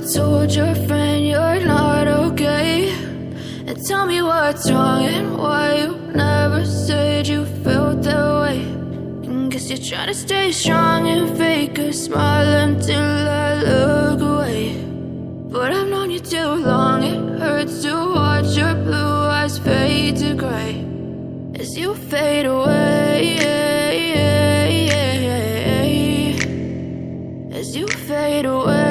told your friend you're not okay, and tell me what's wrong and why you never said you felt that way. And guess you're trying to stay strong and fake a smile until I look away. But I've known you too long, it hurts to watch your blue eyes fade to gray as you fade away, as you fade away.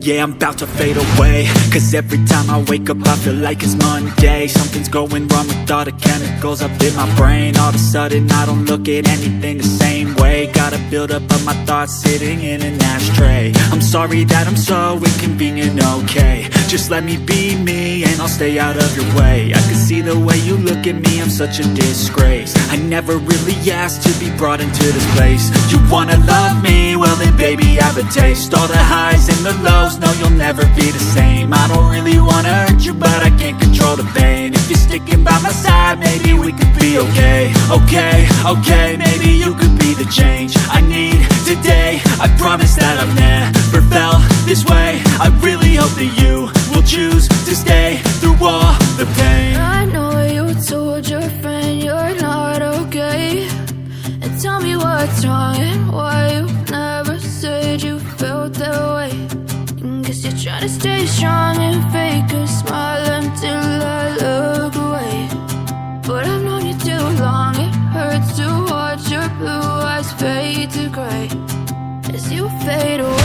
Yeah, I'm about to fade away, cause every time I wake up I feel like it's Monday. Something's going wrong with all the chemicals up in my brain. All of a sudden I don't look at anything the same way. Got a buildup of my thoughts sitting in an ashtray. I'm sorry that I'm so inconvenient, okay. Just let me be me and I'll stay out of your way. I can see the way you look at me, I'm such a disgrace. I never really asked to be brought into this place. You wanna love me? Well then baby I have a taste. All the highs and the lows, no, you'll never be the same. I don't really wanna hurt you, but I can't control the pain. If you're sticking by my side, maybe we could be okay. Okay, maybe you could be the change I need today. I promise that I've never felt this way. I really hope that you will choose to stay through all the pain. I know you told your friend you're not okay, and tell me what's wrong and why you never said you felt that way. Guess you're trying to stay strong and fake a smile until I look away. But I've known you too long, it hurts to watch your blue eyes fade to gray as you fade away.